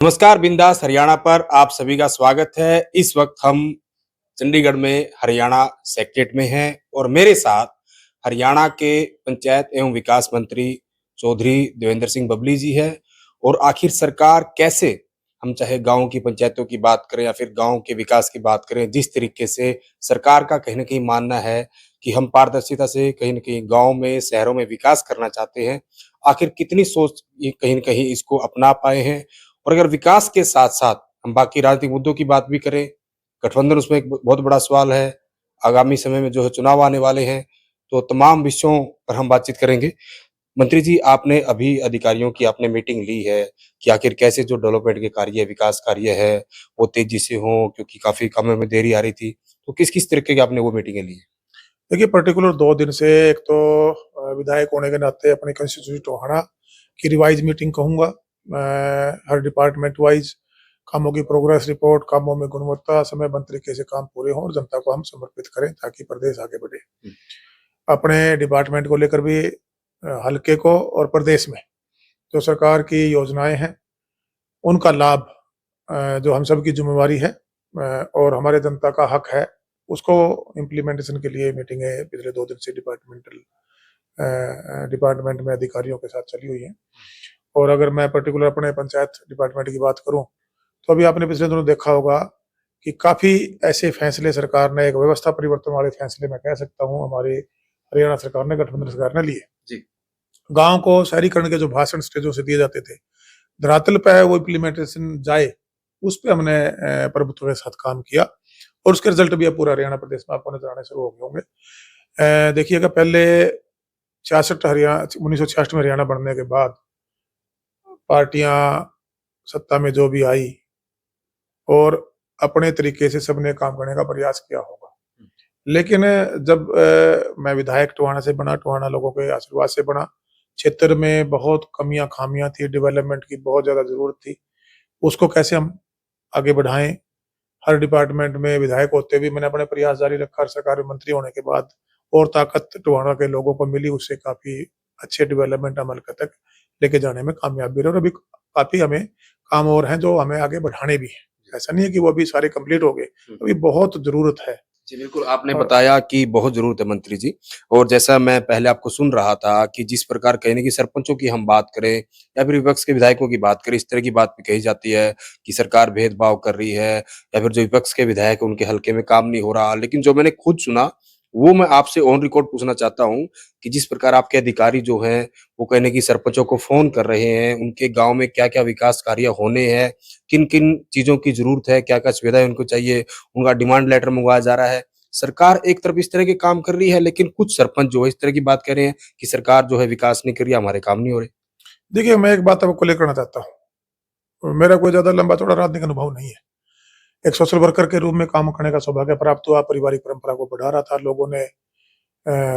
नमस्कार, बिंदास हरियाणा पर आप सभी का स्वागत है। इस वक्त हम चंडीगढ़ में हरियाणा सेक्रेटेरिएट में हैं और मेरे साथ हरियाणा के पंचायत एवं विकास मंत्री चौधरी देवेंद्र सिंह बबली जी है। और आखिर सरकार कैसे, हम चाहे गांव की पंचायतों की बात करें या फिर गांव के विकास की बात करें, जिस तरीके से सरकार का कहीं न कहीं मानना है कि हम पारदर्शिता से कहीं न कहीं गाँव में, शहरों में विकास करना चाहते हैं। आखिर कितनी सोच ये कहीं न कहीं इसको अपना पाए हैं। और अगर विकास के साथ-साथ हम बाकी राजनीतिक मुद्दों की बात भी करें, गठबंधन उसमें एक बहुत बड़ा सवाल है। आगामी समय में जो है चुनाव आने वाले हैं, तो तमाम विषयों पर हम बातचीत करेंगे। मंत्री जी, आपने अभी अधिकारियों की आपने मीटिंग ली है कि आखिर कैसे जो डेवलपमेंट के कार्य, विकास कार्य है, वो तेज़ी से हों, क्योंकि काफ़ी कामों में देरी आ रही थी। तो किस-किस तरीके की आपने वो मीटिंगें ली हैं? देखिए, पर्टिकुलर 2 दिन से एक तो विधायक होने के नाते अपनी कंस्टिट्यूंसी टोहाना की रिवाइज़ मीटिंग कहूँगा। हर डिपार्टमेंट वाइज़ कामों की प्रोग्रेस रिपोर्ट, कामों में गुणवत्ता, समयबद्ध तरीके से काम पूरे हों और जनता को हम समर्पित करें ताकि प्रदेश आगे बढ़े। अपने डिपार्टमेंट को लेकर भी हल्के को और प्रदेश में जो सरकार की योजनाएँ हैं, उनका लाभ जो हम सब की ज़िम्मेवारी है और हमारे जनता का हक है, उसको इम्प्लीमेंटेशन के लिए मीटिंगें पिछले 2 दिन से डिपार्टमेंट में अधिकारियों के साथ चली हुई हैं। और अगर मैं पर्टिकुलर अपने पंचायत डिपार्टमेंट की बात करूँ, तो अभी आपने पिछले दिनों देखा होगा कि काफ़ी ऐसे फैसले सरकार ने, एक व्यवस्था परिवर्तन वाले फैसले मैं कह सकता हूँ, हमारी हरियाणा सरकार ने, गठबंधन सरकार ने लिए। जी। गाँव को शहरीकरण के जो भाषण स्टेजों से दिए जाते थे, धरातल पे वो इम्प्लीमेंटेशन जाए, उस पे हमने प्रभुत्व के साथ काम किया और उसके रिजल्ट भी अब पूरा हरियाणा प्रदेश में आपको नजर आने शुरू हो गए होंगे। देखिएगा, पहले 1966 में हरियाणा बनने के बाद पार्टियां सत्ता में जो भी आई और अपने तरीके से सबने काम करने का प्रयास किया होगा। लेकिन जब मैं विधायक टोहाना से बना, टोहाना लोगों के आशीर्वाद से बना, क्षेत्र में बहुत कमियां खामियां थी, डेवलपमेंट की बहुत ज्यादा जरूरत थी, उसको कैसे हम आगे बढ़ाएं। हर डिपार्टमेंट में विधायक होते हुए मैंने अपने प्रयास जारी रखा। सरकार में मंत्री होने के बाद और ताकत टोहाना के लोगों को मिली, उससे काफी अच्छे डेवलपमेंट अमल तक लेके जाने में कामयाब भी रहे और अभी काफी हमें काम और हैं जो हमें आगे बढ़ाने भी हैं। ऐसा नहीं है कि वो अभी सारे कंप्लीट हो गए, अभी बहुत जरूरत है। जी, बिल्कुल, आपने और बताया कि बहुत ज़रूरत है मंत्री जी। और जैसा मैं पहले आपको सुन रहा था कि जिस प्रकार कहीं न कहीं सरपंचों की हम बात करें या फिर विपक्ष के विधायकों की बात करें, इस तरह की बात भी कही जाती है कि सरकार भेदभाव कर रही है या फिर जो विपक्ष के विधायक हैं, उनके हलके में काम नहीं हो रहा। लेकिन जो मैंने खुद सुना, वो मैं आपसे ऑन रिकॉर्ड पूछना चाहता हूँ कि जिस प्रकार आपके अधिकारी जो हैं, वो कहीं न कहीं सरपंचों को फ़ोन कर रहे हैं, उनके गाँव में क्या-क्या विकास कार्य होने हैं, किन-किन चीज़ों की ज़रूरत है, क्या-क्या सुविधाएँ उनको चाहिए, उनका डिमांड लेटर मँगवाया जा रहा है। सरकार एक तरफ इस तरह के काम कर रही है, लेकिन कुछ सरपंच जो है इस तरह की बात कह रहे हैं कि सरकार जो है विकास नहीं कर रही है, हमारे काम नहीं हो रहे। देखिए, मैं एक बात आपको क्लियर करना चाहता हूँ, मेरा कोई ज्यादा लंबा चौड़ा राजनीतिक अनुभव नहीं है। एक सोशल वर्कर के रूप में काम करने का सौभाग्य प्राप्त हुआ, पारिवारिक परंपरा को बढ़ा रहा था, लोगों ने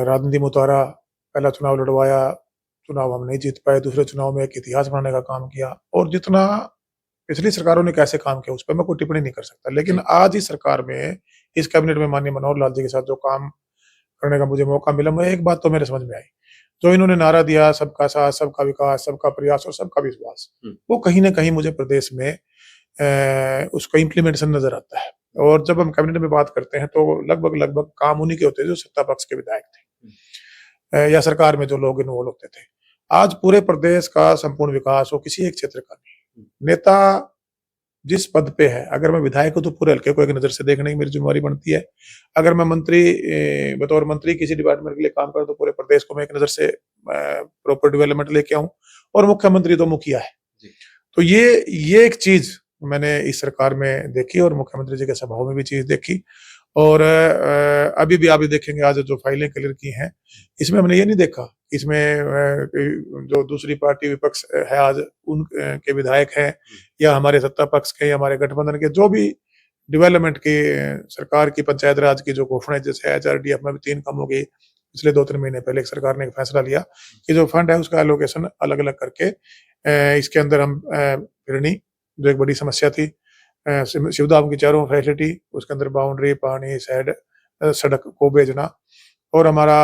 राजनीति में उतारा, पहला चुनाव लड़वाया, चुनाव हम नहीं जीत पाए, दूसरे चुनाव में एक इतिहास बनाने का काम किया और जितना पिछली सरकारों ने कैसे काम किया उस पर मैं कोई टिप्पणी नहीं कर सकता। लेकिन जी। आज इस सरकार में, इस कैबिनेट में माननीय मनोहर लाल जी के साथ जो काम करने का मुझे मौका मिला, मैं एक बात तो मेरे समझ में आई, जो इन्होंने नारा दिया, सबका साथ, सबका विकास, सबका प्रयास और सबका विश्वास, हुँ। वो कहीं न कहीं मुझे प्रदेश में उसका इम्प्लीमेंटेशन नज़र आता है। और जब हम कैबिनेट में बात करते हैं तो लगभग काम उन्हीं के होते हैं जो सत्ता पक्ष के विधायक थे या सरकार में जो लोग इन्वॉल्व होते थे। आज पूरे प्रदेश का संपूर्ण विकास हो, किसी एक क्षेत्र का नहीं। नेता जिस पद पे है, अगर मैं विधायक हूँ तो पूरे हल्के को एक नज़र से देखने की मेरी ज़िम्मेवारी बनती है। अगर मैं बतौर मंत्री किसी डिपार्टमेंट के लिए काम करूँ तो पूरे प्रदेश को मैं एक नज़र से प्रॉपर डेवलपमेंट लेके आऊँ और मुख्यमंत्री तो मुखिया है। जी। तो ये एक चीज़ मैंने इस सरकार में देखी और मुख्यमंत्री जी के सभाओं में भी चीज़ देखी। और अभी भी आप ये देखेंगे, आज जो फाइलें क्लियर की हैं, इसमें हमने ये नहीं देखा, इसमें जो दूसरी पार्टी विपक्ष है आज, के विधायक हैं या हमारे सत्ता पक्ष के या हमारे गठबंधन के, जो भी डेवलपमेंट की सरकार की पंचायत राज की जो घोषणा है, जैसे एचआरडीएफ में भी 3 कामों की पिछले 2-3 महीने पहले एक सरकार ने एक फैसला लिया कि जो फंड है उसका एलोकेशन अलग-अलग करके इसके अंदर हम फिरनी, जो एक बड़ी समस्या थी, शिवधाम की चारों फैसिलिटी, उसके अंदर बाउंड्री, पानी, सड़क को भेजना और हमारा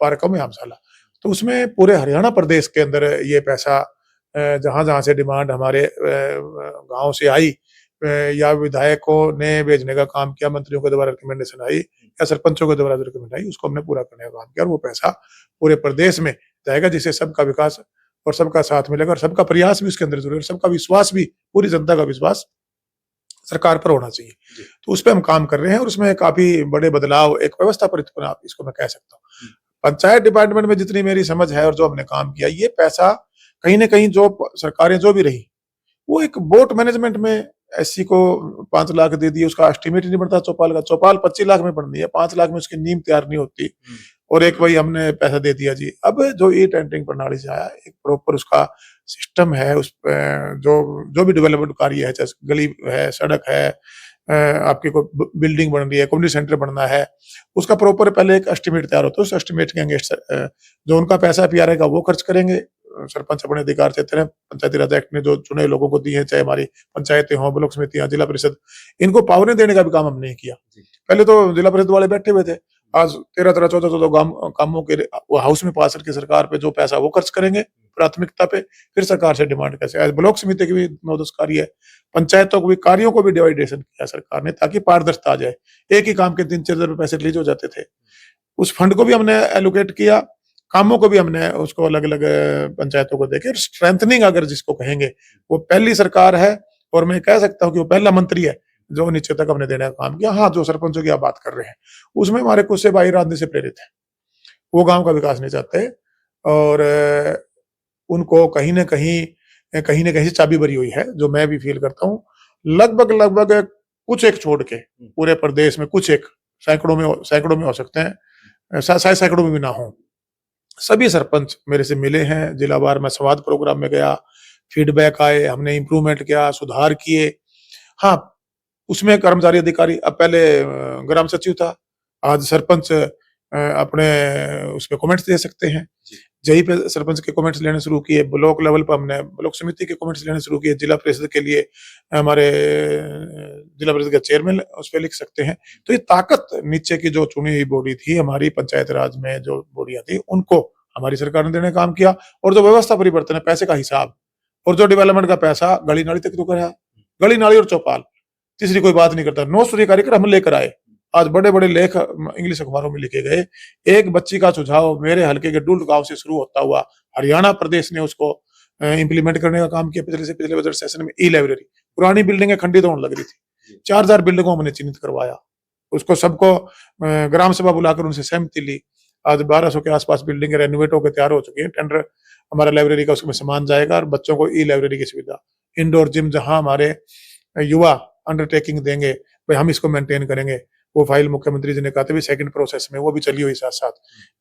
पार्कों में आमशाला। तो उसमें पूरे हरियाणा प्रदेश के अंदर ये पैसा जहां जहां से डिमांड हमारे गांव से आई या विधायकों ने भेजने का काम किया, मंत्रियों के द्वारा रिकमेंडेशन आई या सरपंचों के द्वारा रिकमेंड आई, उसको हमने पूरा करने का काम किया और वो पैसा पूरे प्रदेश में जाएगा, जिससे सबका विकास और सबका साथ मिलेगा और सबका प्रयास भी उसके अंदर जरूरी है और सबका विश्वास भी, पूरी जनता का विश्वास सरकार पर होना चाहिए। तो उस पर हम काम कर रहे हैं और उसमें काफी बड़े बदलाव, एक व्यवस्था पर आप इसको मैं कह सकता हूँ। पंचायत डिपार्टमेंट में जितनी मेरी समझ है और जो हमने काम किया, ये पैसा कहीं ना कहीं जो सरकारें जो भी रही, वो एक बोट मैनेजमेंट में एससी को 5 लाख दे दिए, उसका एस्टिमेट नहीं बनता चौपाल का, चौपाल 25 लाख में बनती है, 5 लाख में उसकी नींव तैयार नहीं होती और एक वही हमने पैसा दे दिया जी। अब जो ई टेंडरिंग प्रणाली से आया, एक प्रॉपर उसका सिस्टम है, उस जो भी डेवलपमेंट कार्य है, चाहे गली है, सड़क है, आपकी कोई बिल्डिंग बन रही है, कम्युनिटी सेंटर बनना है, उसका प्रॉपर पहले एक एस्टिमेट तैयार होता है। उस एस्टिमेट के अगेंस्ट जो उनका पैसा पीआरए का वो खर्च करेंगे, सरपंच अपने अधिकार क्षेत्र है, पंचायती राज एक्ट ने जो चुने लोगों को दी है, चाहे हमारी पंचायतें हों, ब्लॉक समितियां, जिला परिषद, इनको पावरें देने का भी काम हमने किया। पहले तो जिला परिषद वाले बैठे हुए थे, आज 13 14 कामों के वो हाउस में पास करके सरकार पे जो पैसा वो खर्च करेंगे प्राथमिकता पे, फिर सरकार से डिमांड कैसे। आज ब्लॉक समिति की भी 9-10 कार्य है, पंचायतों को भी कार्यों को भी डिवाइडेशन किया सरकार ने, ताकि पारदर्शिता आ जाए। एक ही काम के 3-4 हजार पैसे रिलीज हो जाते थे, उस फंड को भी हमने एलोकेट किया, कामों को भी हमने उसको अलग अलग पंचायतों को देके स्ट्रेंथनिंग अगर जिसको कहेंगे, वो पहली सरकार है और मैं कह सकता हूँ कि वो पहला मंत्री है जो नीचे तक हमने देने का काम किया। हाँ, जो सरपंचों की आप बात कर रहे हैं, उसमें हमारे कुछ से भाई राजनीति से प्रेरित है, वो गांव का विकास नहीं चाहते और उनको कहीं ना कहीं से चाबी भरी हुई है, जो मैं भी फील करता हूँ। लगभग कुछ एक छोड़ के पूरे प्रदेश में कुछ एक सैकड़ों में हो सकते हैं, शायद सैकड़ों में भी ना हो, सभी सरपंच मेरे से मिले हैं। जिला वार में संवाद प्रोग्राम में गया, फीडबैक आए, हमने इम्प्रूवमेंट किया, सुधार किए। हाँ, उसमें कर्मचारी अधिकारी, अब पहले ग्राम सचिव था, आज सरपंच अपने उस पर कमेंट्स दे सकते हैं, जही पे सरपंच के कमेंट्स लेने शुरू किए, ब्लॉक लेवल पर हमने ब्लॉक समिति के कमेंट्स लेने शुरू किए, जिला परिषद के लिए हमारे जिला परिषद का चेयरमैन उस पर लिख सकते हैं। तो ये ताकत नीचे की जो चुनी हुई बॉडी थी हमारी पंचायत राज में, जो बॉडियां थी, उनको हमारी सरकार ने देने का काम किया। और जो व्यवस्था परिवर्तन है, पैसे का हिसाब और जो डेवलपमेंट का पैसा गली नाली तक तो करा, गली नाली और चौपाल, तीसरी कोई बात नहीं करता। 9 सूर्य कार्यक्रम हम लेकर आए, आज बड़े बड़े लेख इंग्लिश अखबारों में लिखे गए। एक बच्ची का सुझाव मेरे हल्के के डुल्ड गांव से शुरू होता हुआ हरियाणा प्रदेश ने उसको इंप्लीमेंट करने का काम किया। पिछले बजट सेशन में ई लाइब्रेरी, पुरानी बिल्डिंगें खंडित होने लग रही थी, 4000 बिल्डिंगों हमने चिन्हित करवाया, उसको सबको ग्राम सभा बुलाकर उनसे सहमति ली। आज 1200 के आसपास बिल्डिंग रेनोवेट होकर तैयार हो चुकी है। टेंडर हमारा लाइब्रेरी का उसमें सामान जाएगा और बच्चों को ई लाइब्रेरी की सुविधा, इंडोर जिम, जहां हमारे युवा अंडरटेकिंग देंगे भाई हम इसको मेंटेन करेंगे, वो फाइल मुख्यमंत्री जी ने कहा था सेकंड प्रोसेस में, वो भी चली हुई साथ साथ।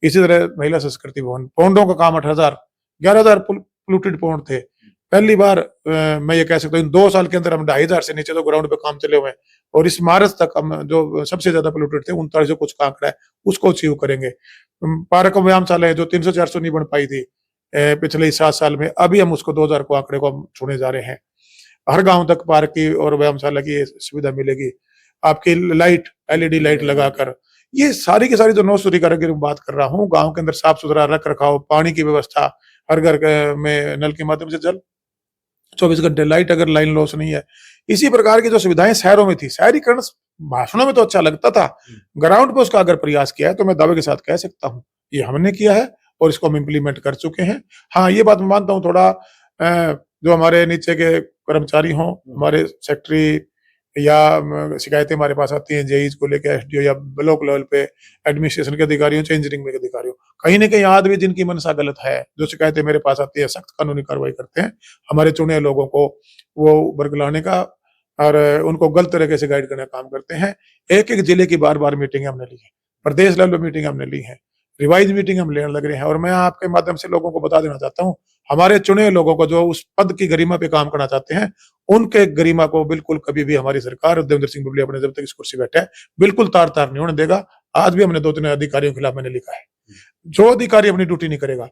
इसी तरह महिला संस्कृति भवन, पौंडों का काम 8,000 11,000 पोल्यूटेड पौंड थे। पहली बार मैं ये कह सकता हूँ 2 साल के अंदर हम 2,500 से नीचे तो ग्राउंड पे काम चले हुए हैं और इस मार्च तक हम जो सबसे ज्यादा पोल्यूटेड थे 39 कुछ का आंकड़ा है, उसको अचीव करेंगे। पार्क व्यायामशाला है जो 300-400 नहीं बन पाई थी पिछले 7 साल में, अभी हम उसको 2000 को आंकड़े को हम छूने जा रहे हैं। हर गांव तक पार्क की और व्यायामशाला की सुविधा मिलेगी। आपकी लाइट, एलईडी लाइट लगाकर, ये सारी की सारी जो 9 सूर्य कार्यक्रम की बात कर रहा हूँ, गांव के अंदर साफ सुथरा रख रखाव, पानी की व्यवस्था, हर घर में नल के माध्यम से जल, 24 घंटे लाइट, अगर लाइन लॉस नहीं है, इसी प्रकार की जो सुविधाएं शहरों में थी। शहरीकरण भाषणों में तो अच्छा लगता था, ग्राउंड पे उसका अगर प्रयास किया है तो मैं दावे के साथ कह सकता हूँ ये हमने किया है और इसको हम इम्प्लीमेंट कर चुके हैं। हाँ, ये बात मैं मानता हूँ, थोड़ा जो हमारे नीचे के कर्मचारी हों, हमारे सेक्रेटरी या शिकायतें हमारे पास आती हैं जेईज को लेकर, एसडीओ या ब्लॉक लेवल पे एडमिनिस्ट्रेशन के अधिकारियों, चाहे इंजीनियरिंग में अधिकारियों, कहीं ना कहीं आज भी जिनकी मनसा गलत है, जो शिकायतें मेरे पास आती है, सख्त कानूनी कार्रवाई करते हैं हमारे चुने लोगों को वो बरगलाने का और उनको गलत तरीके से गाइड करने का काम करते हैं। एक एक जिले की बार बार मीटिंग हमने ली है, प्रदेश लेवल पे मीटिंग हमने ली है, रिवाइज मीटिंग हम लेने लग रहे हैं। और मैं आपके माध्यम से लोगों को बता देना चाहता हूँ, हमारे चुने लोगों को जो उस पद की गरिमा पे काम करना चाहते हैं, उनके गरिमा को बिल्कुल कभी भी हमारी सरकार देवेंद्र सिंह बुबली अपने जब तक इस कुर्सी बैठे है बिल्कुल तार तार नहीं होने देगा। आज भी हमने 2-3 अधिकारियों के खिलाफ मैंने लिखा है, जो अधिकारी अपनी ड्यूटी नहीं करेगा,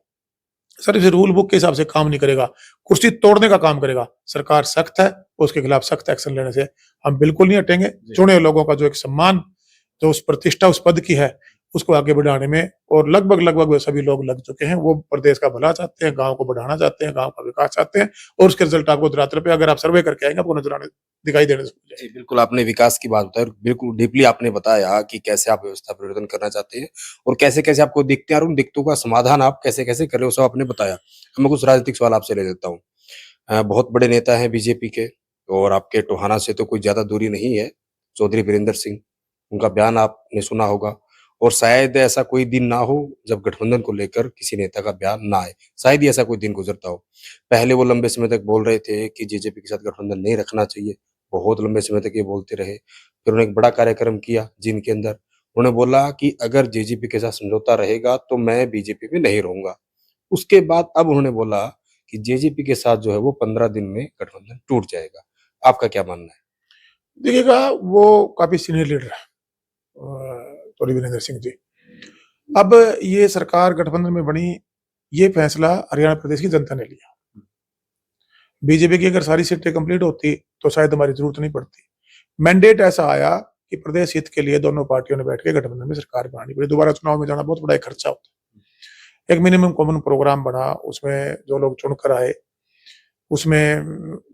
सिर्फ रूल बुक के हिसाब से काम नहीं करेगा, कुर्सी तोड़ने का काम करेगा, सरकार सख्त है, उसके खिलाफ सख्त एक्शन लेने से हम बिल्कुल नहीं हटेंगे। चुने लोगों का जो एक सम्मान, जो उस प्रतिष्ठा उस पद की है, उसको आगे बढ़ाने में, और लगभग वे सभी लोग लग चुके हैं। वो प्रदेश का भला चाहते हैं, गांव को बढ़ाना चाहते हैं, गांव का विकास चाहते हैं, और उसके रिजल्ट आपको धरातल पे अगर आप सर्वे करके आएंगे आपको नजर आने दिखाई देने से। जी, बिल्कुल आपने विकास की बात बताई और बिल्कुल डीपली आपने बताया कि कैसे आप व्यवस्था परिवर्तन करना चाहते हैं और कैसे-कैसे आपको दिक्कतें आ रही हैं, उन दिक्कतों का समाधान आप कैसे-कैसे कर रहे हो, सब आपने बताया। अब मैं कुछ राजनीतिक सवाल आपसे ले लेता हूँ। बहुत बड़े नेता हैं बीजेपी के और आपके टोहाना से तो कोई ज़्यादा दूरी नहीं है, चौधरी वीरेंद्र सिंह। उनका बयान आपने सुना होगा और शायद ऐसा कोई दिन ना हो जब गठबंधन को लेकर किसी नेता का बयान ना आए, शायद ही ऐसा कोई दिन गुज़रता हो। पहले वो लंबे समय तक बोल रहे थे कि जेजेपी के साथ गठबंधन नहीं रखना चाहिए, बहुत लंबे समय तक ये बोलते रहे। फिर उन्होंने एक बड़ा कार्यक्रम किया जिनके अंदर उन्होंने बोला कि अगर जेजेपी के साथ समझौता रहेगा तो मैं बीजेपी में नहीं रहूँगा। उसके बाद अब उन्होंने बोला कि जेजेपी के साथ जो है वो 15 दिन में गठबंधन टूट जाएगा। आपका क्या मानना है? देखिएगा, वो काफी सीनियर लीडर है चौधरी वीरेंद्र सिंह जी। अब ये सरकार गठबंधन में बनी, ये फैसला हरियाणा प्रदेश की जनता ने लिया। बीजेपी की अगर सारी सीटें कंप्लीट होती तो शायद हमारी जरूरत नहीं पड़ती। मैंडेट ऐसा आया कि प्रदेश हित के लिए दोनों पार्टियों ने बैठ के गठबंधन में सरकार बनानी पड़ी। दोबारा चुनाव में जाना बहुत बड़ा एक खर्चा होता है। एक मिनिमम कॉमन प्रोग्राम बना, उसमें जो लोग चुनकर आए, उसमें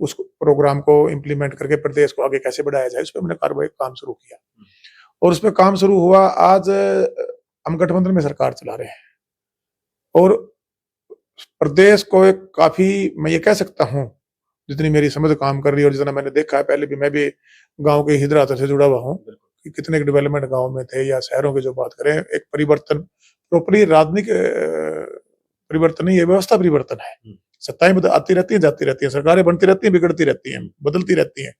उस प्रोग्राम को इम्प्लीमेंट करके प्रदेश को आगे कैसे बढ़ाया जाए, उस पर हमने कार्रवाई काम शुरू किया और उस पर काम शुरू हुआ। आज हम गठबंधन में सरकार चला रहे हैं और प्रदेश को एक काफी, मैं ये कह सकता हूँ, जितनी मेरी समझ काम कर रही है और जितना मैंने देखा है, पहले भी मैं भी गांव के हितधारकों से जुड़ा हुआ हूँ कि कितने डेवलपमेंट गांव में थे या शहरों की जो बात करें, एक परिवर्तन प्रॉपरली राजनीतिक परिवर्तन नहीं, ये व्यवस्था परिवर्तन है। सत्ताएं आती रहती हैं, जाती रहती हैं, सरकारें बनती रहती हैं, बिगड़ती रहती हैं, बदलती रहती हैं।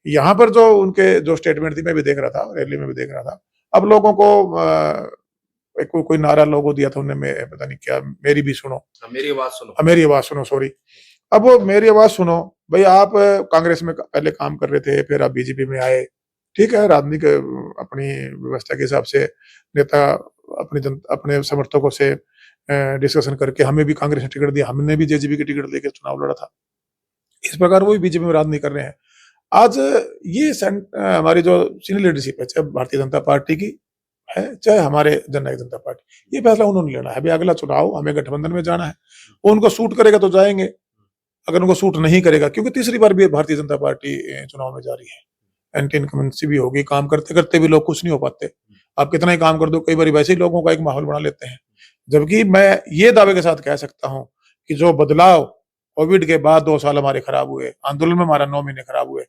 यहाँ पर जो उनके जो स्टेटमेंट थी, मैं भी देख रहा था, रैली में भी देख रहा था। अब लोगों को कोई नारा लोगों दिया था उन्होंने, पता नहीं क्या, मेरी भी सुनो, मेरी आवाज सुनो, मेरी आवाज सुनो, सॉरी। अब वो मेरी आवाज सुनो, भाई आप कांग्रेस में पहले काम कर रहे थे, फिर आप बीजेपी में आए, ठीक है, राजनीतिक अपनी व्यवस्था के हिसाब से नेता अपने समर्थकों से डिस्कशन करके हमें भी कांग्रेस ने टिकट दिया, हमने भी जेजेपी की टिकट लेकर चुनाव लड़ा था। इस प्रकार वो भी बीजेपी में राजनीति कर रहे हैं। आज ये हमारी जो सीनियर लीडरशिप है, चाहे भारतीय जनता पार्टी की है, चाहे हमारे जननायक जनता पार्टी, ये फैसला उन्होंने लेना है। अभी अगला चुनाव हमें गठबंधन में जाना है, वो उनको सूट करेगा तो जाएंगे, अगर उनको सूट नहीं करेगा, क्योंकि तीसरी बार भी भारतीय जनता पार्टी चुनाव में जा रही है, एंटी इनकमेंसी भी होगी, काम करते करते भी लोग कुछ नहीं हो पाते। आप कितना ही काम कर दो, कई बार वैसे ही लोगों का एक माहौल बना लेते हैं। जबकि मैं ये दावे के साथ कह सकता हूँ कि जो बदलाव कोविड के बाद 2 साल हमारे खराब हुए, आंदोलन में हमारा 9 महीने खराब हुए,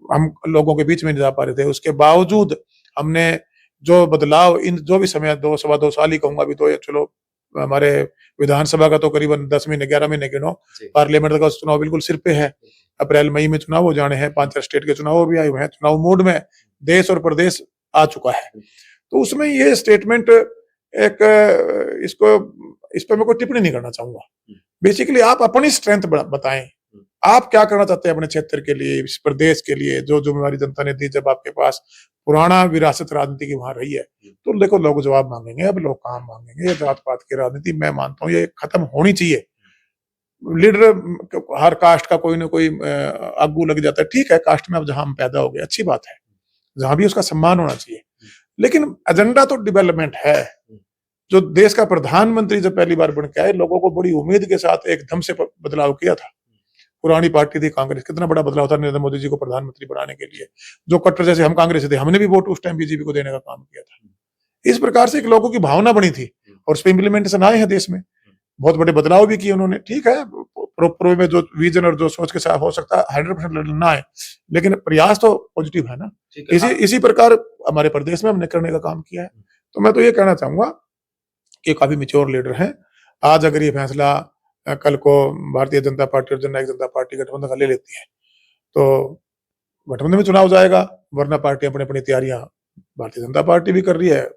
हम लोगों के बीच में नहीं जा पा रहे थे, उसके बावजूद हमने जो बदलाव इन जो भी समय 2 साल ही कहूंगा, अभी तो ये चलो हमारे विधानसभा का तो करीबन 10 महीने 11 महीने गिनो, पार्लियामेंट का चुनाव बिल्कुल सिर पे है, अप्रैल मई में चुनाव हो जाने हैं, 5 स्टेट के चुनाव भी आए हुए हैं, चुनाव मोड में देश और प्रदेश आ चुका है। तो उसमें ये स्टेटमेंट एक इस पर मैं कोई टिप्पणी नहीं करना चाहूंगा। बेसिकली आप अपनी स्ट्रेंथ बताएं, आप क्या करना चाहते हैं अपने क्षेत्र के लिए, इस प्रदेश के लिए, जो जिम्मेवारी जनता ने दी, जब आपके पास पुराना विरासत राजनीति की वहां रही है, तो देखो लोग जवाब मांगेंगे, अब लोग काम मांगेंगे। ये जात पात की राजनीति मैं मानता हूँ ये खत्म होनी चाहिए। लीडर हर कास्ट का कोई ना कोई आगू लग जाता है, ठीक है, कास्ट में अब जहां हम पैदा हो गए अच्छी बात है, जहां भी उसका सम्मान होना चाहिए, लेकिन एजेंडा तो डेवलपमेंट है। जो देश का प्रधानमंत्री जब पहली बार बन के आए, लोगों को बड़ी उम्मीद के साथ एकदम से बदलाव किया था। पुरानी पार्टी थी कांग्रेस, कितना बड़ा बदलाव था नरेंद्र मोदी जी को प्रधानमंत्री बनाने के लिए। जो कट्टर जैसे हम कांग्रेस थे, हमने भी वोट उस टाइम बीजेपी को देने का काम किया था। इस प्रकार से एक लोगों की भावना बनी थी और उस पर इम्प्लीमेंटेशन आए हैं देश में, बहुत बड़े बदलाव भी किए उन्होंने। ठीक है, प्रो में जो विजन और जो सोच के साथ हो सकता है 100% ना आए, लेकिन प्रयास तो पॉजिटिव है ना। इसी प्रकार हमारे प्रदेश में हमने करने का काम किया है। तो मैं तो ये कहना चाहूंगा कि काफी मैच्योर लीडर हैं। आज अगर ये फैसला कल को भारतीय जनता पार्टी और जननायक जनता पार्टी गठबंधन का ले लेती है तो गठबंधन में चुनाव जाएगा, वरना पार्टी अपनी अपनी तैयारियां, भारतीय जनता पार्टी भी कर रही है,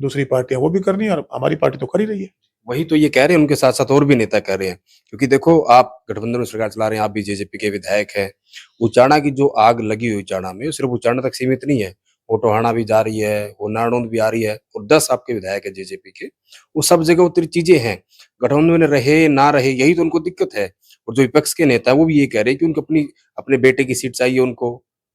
दूसरी पार्टियां वो भी कर रही है, और हमारी पार्टी तो कर ही रही है। वही तो ये कह रहे हैं, उनके साथ साथ और भी नेता कह रहे हैं, क्योंकि देखो आप गठबंधन में सरकार चला रहे हैं, आप भी जेजेपी के विधायक हैं। उचाना की जो आग लगी हुई उचाना में, सिर्फ उचाना तक सीमित नहीं है, वो टोहाना भी जा रही है, वो नारनौंद भी आ रही है, और 10 आपके विधायक है जेजेपी के। वो सब जगह उतरी चीजें हैं, गठबंधन में रहे ना रहे यही तो उनको दिक्कत है। और जो विपक्ष के नेता है वो भी ये कह रहे हैं कि उनको अपने बेटे की सीट चाहिए उनको,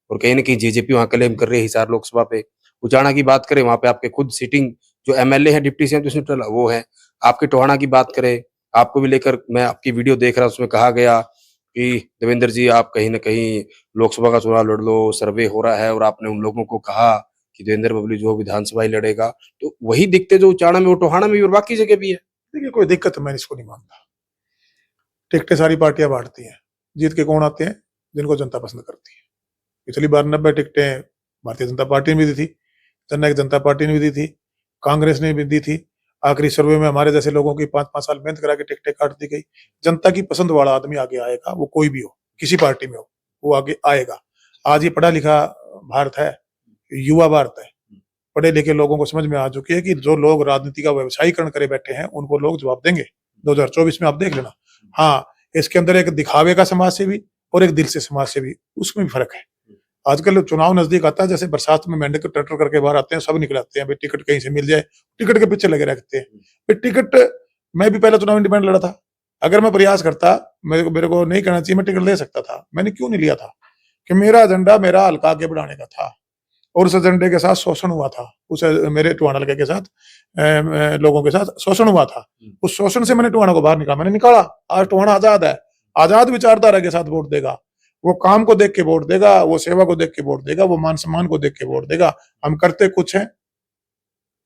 और कहीं ना कहीं जेजेपी वहां क्लेम कर रही है हिसार लोकसभा पे, उचाना की बात करें, वहां पे आपके खुद सिटिंग जो एमएलए है, डिप्टी सीएम जिसने टोला वो है। आपके टोहाना की बात करें, आपको भी लेकर मैं आपकी वीडियो देख रहा, उसमें कहा गया कि देवेंद्र जी आप कहीं ना कहीं लोकसभा का चुनाव लड़ लो, सर्वे हो रहा है, और आपने उन लोगों को कहा कि देवेंद्र बबली जो विधानसभा ही लड़ेगा। तो वही दिखते जो उचाना में वो टोहाना में भी और बाकी जगह भी है। देखिए, कोई दिक्कत मैं इसको नहीं मानता। टिकटें सारी पार्टियां बांटती हैं, जीत के कौन आते हैं? जिनको जनता पसंद करती है। पिछली बार 90 टिकटें भारतीय जनता पार्टी ने भी दी थी, जननायक जनता पार्टी ने भी दी थी, कांग्रेस ने भी दी थी। आखिरी सर्वे में हमारे जैसे लोगों की 5-5 साल मेहनत करा के टिकटें काट दी गई। जनता की पसंद वाला आदमी आगे आएगा, वो कोई भी हो, किसी पार्टी में हो, वो आगे आएगा। आज ये पढ़ा लिखा भारत है, युवा भारत है। पढ़े लिखे लोगों को समझ में आ चुकी है कि जो लोग राजनीति का व्यवसायीकरण करे बैठे हैं, उनको लोग जवाब देंगे। 2024 में आप देख लेना। हाँ, इसके अंदर एक दिखावे का समाज सेवी और एक दिल से समाज सेवी, उसमें भी फर्क है। आजकल चुनाव नजदीक आता है, जैसे बरसात में मेंढक टटर करके बाहर आते हैं, सब निकल आते हैं, भाई टिकट कहीं से मिल जाए, टिकट के पीछे लगे रहते हैं। फिर टिकट, मैं भी पहले चुनाव इंडिपेंडेंट लड़ा था। अगर मैं प्रयास करता, मेरे को नहीं करना चाहिए, मैं टिकट ले सकता था। मैंने क्यों नहीं लिया था? कि मेरा एजेंडा मेरा हल्का आगे बढ़ाने का था, और उस एजेंडे के साथ शोषण हुआ था। उस मेरे टोहाना हल्के के साथ लोगों के साथ शोषण हुआ था। उस शोषण से मैंने टोहाना को बाहर निकाला, मैंने निकाला। आज टोहाना आजाद है, आजाद विचारधारा के साथ वोट देगा। वो काम को देख के वोट देगा, वो सेवा को देख के वोट देगा, वो मान सम्मान को देख के वोट देगा। हम करते कुछ हैं,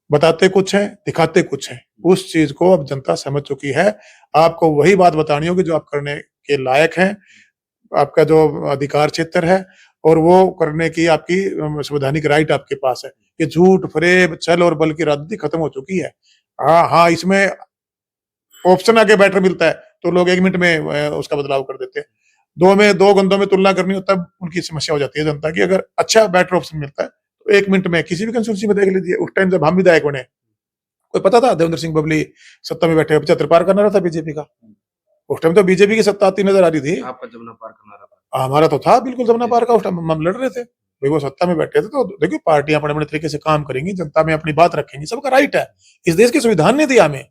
बताते कुछ हैं, दिखाते कुछ हैं। उस चीज को अब जनता समझ चुकी है। आपको वही बात बतानी होगी जो आप करने के लायक हैं, आपका जो अधिकार क्षेत्र है, और वो करने की आपकी संवैधानिक राइट आपके पास है। ये झूठ फरेब छल और बल की राजनीति खत्म हो चुकी है। हाँ, इसमें ऑप्शन आगे बेटर मिलता है तो लोग 1 मिनट में उसका बदलाव कर देते हैं। दो गंदों में तुलना करनी हो तब उनकी समस्या हो जाती है जनता की। अगर अच्छा बेटर ऑप्शन मिलता है तो 1 मिनट में किसी भी कंस्टिट्यूंसी में देख लीजिए। उस टाइम जब हम विधायक बने, कोई पता था देवेंद्र सिंह बबली सत्ता में बैठे 75 पार करना रहा था बीजेपी का? उस टाइम तो बीजेपी की सत्ता आती नजर आ रही थी। आपका जमुना पार करना रहा था, हमारा तो था बिल्कुल जमुना पार का। उस टाइम हम लड़ रहे थे भाई, वो सत्ता में बैठे थे। तो देखिए, पार्टियां अपने अपने तरीके से काम करेंगी, जनता में अपनी बात रखेंगी, सबका राइट है। इस देश की संविधान ने दिया हमें,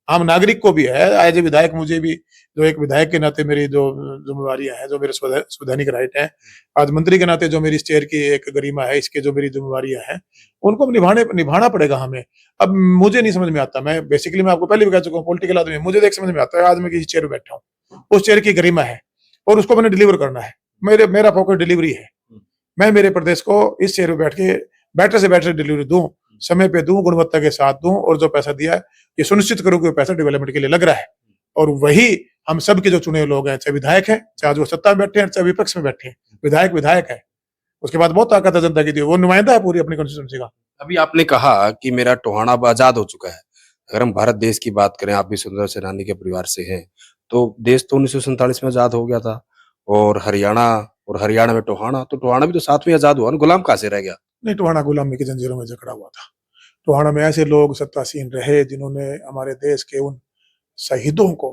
आम नागरिक को भी है। एज ए विधायक मुझे भी, जो एक विधायक के नाते मेरी जो जिम्मेवारियां हैं, जो मेरे संवैधानिक राइट है, आज मंत्री के नाते जो मेरी इस चेयर की एक गरिमा है, इसके जो मेरी जिम्मेवारियां हैं, उनको निभाना पड़ेगा हमें। अब मुझे नहीं समझ में आता, मैं बेसिकली, मैं आपको पहले भी कह चुका हूँ, पॉलिटिकल आदमी, मुझे देख समझ में आता है आज मैं किसी चेयर पर बैठा हूँ, उस चेयर की गरिमा है और उसको मैंने डिलीवर करना है। मेरा फोकस डिलीवरी है। मैं मेरे प्रदेश को इस चेयर पर बैठ के बेटर से बेटर डिलीवरी दूं, समय पे दूं, गुणवत्ता के साथ दूं, और जो पैसा दिया है ये सुनिश्चित करूं कि पैसा डेवलपमेंट के लिए लग रहा है। और वही हम सब के जो चुने लोग हैं, चाहे विधायक हैं, चाहे जो सत्ता में बैठे हैं, चाहे विपक्ष में बैठे हैं, विधायक है। उसके बाद बहुत ताकत है जनता की, वो नुमाइंदा है पूरी अपनी कॉन्स्टिट्यूंसी का। अभी आपने कहा कि मेरा टोहाना अब आजाद हो चुका है। अगर हम भारत देश की बात करें, आप भी स्वतंत्रता सेनानी के परिवार से हैं, तो देश तो 1947 में आजाद हो गया था, और हरियाणा में टोहाना, तो टोहाना भी तो साथ में आजाद हुआ ना, गुलाम कहाँ से रह गया? नहीं, टोहाना गुलामी की जंजीरों में जकड़ा हुआ था। टोहाना में ऐसे लोग सत्तासीन रहे जिन्होंने हमारे देश के उन शहीदों को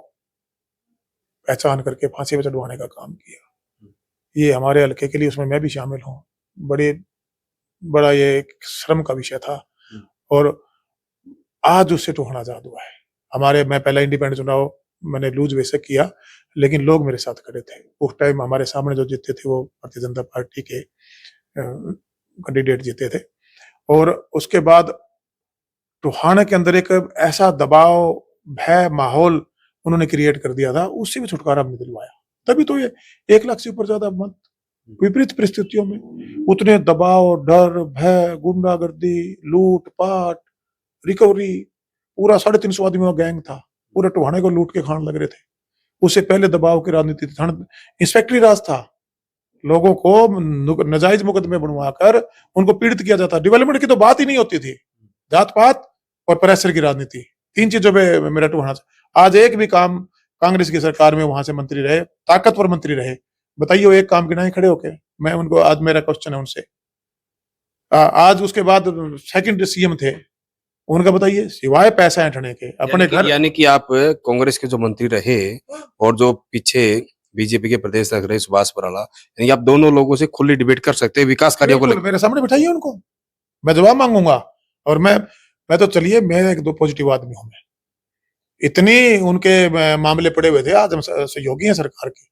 पहचान करके फांसी पर चढ़वाने का काम किया। ये हमारे हल्के के लिए, उसमें मैं भी शामिल हूँ, बड़ा ये एक श्रम का विषय था। और आज उससे टोहाना आजाद हुआ है। मैं पहला इंडिपेंडेंट चुनाव मैंने लूज वैसे किया, लेकिन लोग मेरे साथ खड़े थे। उस टाइम हमारे सामने जो जीते थे वो भारतीय जनता पार्टी के कैंडिडेट जीते थे। और उसके बाद टोहाना के अंदर एक ऐसा दबाव, भय माहौल उन्होंने क्रिएट कर दिया था, उससे भी छुटकारा हमने दिलवाया। तभी तो ये 1 लाख से ऊपर ज्यादा मत, विपरीत परिस्थितियों में उतने दबाव, डर, भय, गुंडागर्दी, लूट पाट, रिकवरी, पूरा 350 आदमियों का गैंग था, पूरे टोहाने को लूट के खाने लग रहे थे। उससे पहले दबाव की राजनीति थी, इंस्पेक्टरी राज था। लोगों को नाजायज मुकदमे बनवाकर उनको पीड़ित किया जाता। डेवलपमेंट की तो बात ही नहीं होती थी। जात पात और प्रेशर की राजनीति, 3 चीजों पे मेरा टोहाना। आज एक भी काम कांग्रेस की सरकार में वहां से मंत्री रहे, ताकतवर मंत्री रहे, बताइए वो एक काम के नहीं खड़े होके। मैं उनको, आज मेरा क्वेश्चन है उनसे, आज उसके बाद सेकंड सीएम थे, उनका बताइए, सिवाय पैसा ऐंठने के अपने घर। यानी कि आप कांग्रेस के जो मंत्री रहे और जो पीछे बीजेपी के प्रदेश अध्यक्ष रहे सुभाष बराला, यानी आप दोनों लोगों से खुली डिबेट कर सकते हैं विकास कार्यों को लेकर। मेरे सामने बिठाइए उनको, मैं जवाब मांगूंगा। और मैं तो, चलिए, मैं एक दो पॉजिटिव आदमी हूं। मैं इतनी उनके मामले पड़े हुए थे, आज हम सहयोगी हैं सरकार के।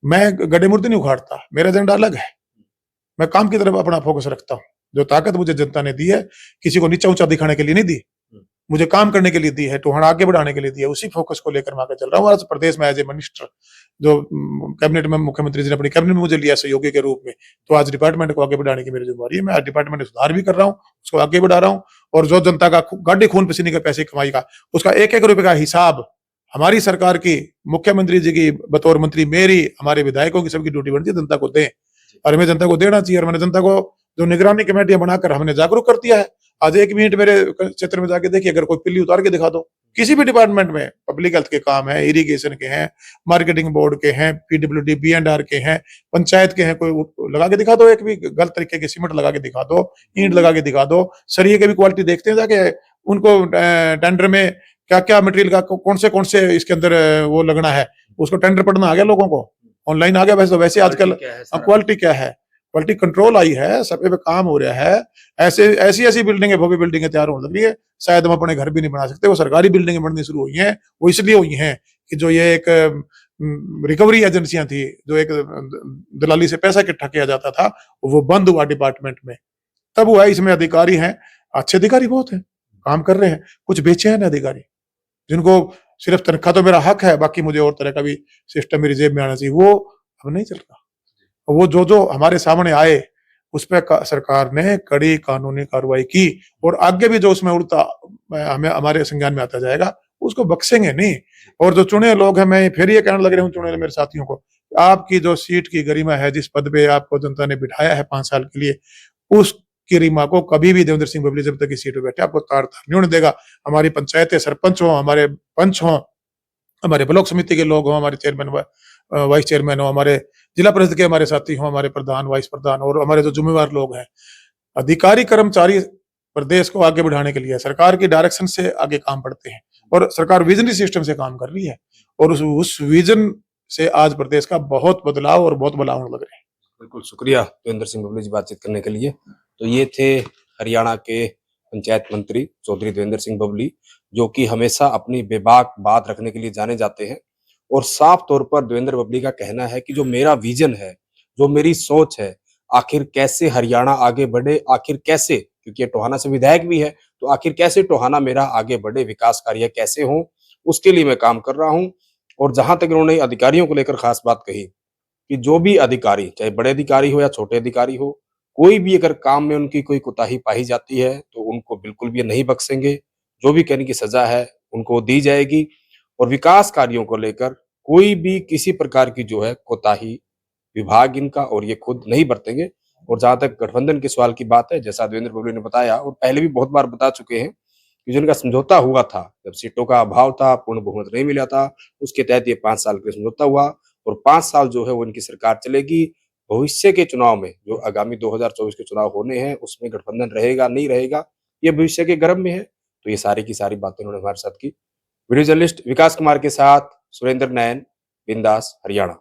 मैं गड्ढे मुर्दे नहीं उखाड़ता, मेरा एजेंडा अलग है। मैं काम की तरफ अपना फोकस रखता हूँ। जो ताकत मुझे जनता ने दी है, किसी को नीचा ऊंचा दिखाने के लिए नहीं दी, मुझे काम करने के लिए दी है, टोहाना आगे बढ़ाने के लिए दी है। उसी फोकस को लेकर मैं आगे चल रहा हूँ। आज प्रदेश में एज ए मिनिस्टर, जो कैबिनेट में मुख्यमंत्री जी ने अपनी कैबिनेट में मुझे लिया सहयोगी के रूप में, तो आज डिपार्टमेंट को आगे बढ़ाने की मेरी जिम्मेवारी है। मैं आज डिपार्टमेंट में सुधार भी कर रहा हूँ, उसको आगे बढ़ा रहा हूँ, और जो जनता का गाढ़े खून पसीने के पैसे कमाई का, उसका एक एक रुपए का हिसाब हमारी सरकार की, मुख्यमंत्री जी की बतौर मंत्री, मेरी, हमारे विधायकों की, सबकी ड्यूटी बनती है जनता को दें, और हमें जनता को देना चाहिए। और मैंने जनता को जो निगरानी कमेटियां बनाकर हमने जागरूक कर दिया है। आज 1 मिनट मेरे क्षेत्र में जाके देखिए, अगर कोई पिल्ली उतार के दिखा दो, किसी भी डिपार्टमेंट में, पब्लिक हेल्थ के काम है, इरिगेशन के हैं, मार्केटिंग बोर्ड के हैं, पीडब्ल्यूडी B&R के हैं, पंचायत के हैं, कोई लगा के दिखा दो, एक भी गलत तरीके के सीमेंट लगा के दिखा दो, ईंट लगा के दिखा दो, सरिये की भी क्वालिटी देखते हैं जाके, उनको टेंडर में क्या क्या मटेरियल का कौन से इसके अंदर वो लगना है, उसको टेंडर पढ़ना आ गया लोगों को, ऑनलाइन आ गया। वैसे आजकल क्वालिटी क्या है, क्वालिटी कंट्रोल आई है, सब पे काम हो रहा है। ऐसी बिल्डिंगें, भव्य बिल्डिंगें तैयार होने लग रही है, शायद हम अपने घर भी नहीं बना सकते। वो सरकारी बिल्डिंगें बननी शुरू हुई हैं, वो इसलिए हुई हैं कि जो ये एक रिकवरी एजेंसियां थी, जो एक दलाली से पैसा इकट्ठा किया जाता था, वो बंद हुआ डिपार्टमेंट में, तब हुआ। इसमें अधिकारी हैं, अच्छे अधिकारी बहुत हैं, काम कर रहे हैं। कुछ बेचैन अधिकारी, जिनको सिर्फ तनख्वाह तो मेरा हक है, बाकी मुझे और तरह का भी सिस्टम मेरी जेब में आना चाहिए, वो अब नहीं चल रहा। वो जो हमारे सामने आए, उस पर सरकार ने कड़ी कानूनी कार्रवाई की, और आगे भी जो उसमें उड़ता हमें हमारे संज्ञान में आता जाएगा, उसको बख्शेंगे नहीं। और जो चुने लोग हैं, मैं फिर ये कहने लग रहा हूँ चुने मेरे साथियों को, आपकी जो सीट की गरिमा है, जिस पद पे आपको जनता ने बिठाया है 5 साल के लिए, उस गरिमा को कभी भी देवेंद्र सिंह बबली जब तक इस सीट पे बैठे, आपको तार तार नहीं होने देगा। हमारी पंचायतें, सरपंच हो, हमारे पंच हो, हमारे ब्लॉक समिति के लोग हों, हमारे चेयरमैन वाइस चेयरमैन हो, हमारे जिला परिषद के हमारे साथी हों, हमारे प्रधान, वाइस प्रधान, और हमारे जो जिम्मेवार लोग हैं, अधिकारी कर्मचारी प्रदेश को आगे बढ़ाने के लिए सरकार की डायरेक्शन से आगे काम बढ़ते हैं, और सरकार विजनरी सिस्टम से काम कर रही है, और उस विजन से आज प्रदेश का बहुत बदलाव और बहुत बदलाव होने लग रहे हैं। बिल्कुल, शुक्रिया देवेंद्र सिंह बबली जी बातचीत करने के लिए। तो ये थे हरियाणा के पंचायत मंत्री चौधरी देवेंद्र सिंह बबली, जो कि हमेशा अपनी बेबाक बात रखने के लिए जाने जाते हैं। और साफ तौर पर देवेंद्र बबली का कहना है कि जो मेरा विजन है, जो मेरी सोच है, आखिर कैसे हरियाणा आगे बढ़े, आखिर कैसे, क्योंकि ये टोहाना से विधायक भी है, तो आखिर कैसे टोहाना मेरा आगे बढ़े, विकास कार्य कैसे हों, उसके लिए मैं काम कर रहा हूँ। और जहां तक इन्होंने अधिकारियों को लेकर खास बात कही कि जो भी अधिकारी, चाहे बड़े अधिकारी हो या छोटे अधिकारी हो, कोई भी अगर काम में उनकी कोई कोताही पाई जाती है, तो उनको बिल्कुल भी नहीं बख्शेंगे। जो भी कहने की सजा है, उनको दी जाएगी। और विकास कार्यों को लेकर कोई भी किसी प्रकार की जो है कोताही, विभाग इनका और ये खुद नहीं बरतेंगे। और जहां तक गठबंधन के सवाल की बात है, जैसा देवेंद्र बबली ने बताया और पहले भी बहुत बार बता चुके हैं कि जिनका समझौता हुआ था, जब सीटों का अभाव था, पूर्ण बहुमत नहीं मिला था, उसके तहत ये 5 साल के लिए समझौता हुआ, और 5 साल जो है वो इनकी सरकार चलेगी। भविष्य के चुनाव में, जो आगामी 2024 के चुनाव होने हैं, उसमें गठबंधन रहेगा, नहीं रहेगा, ये भविष्य के गर्भ में है। तो ये सारी की सारी बातें उन्होंने हमारे साथ की। वीडियो जर्नलिस्ट विकास कुमार के साथ सुरेंद्र नयन, बिंदास, हरियाणा।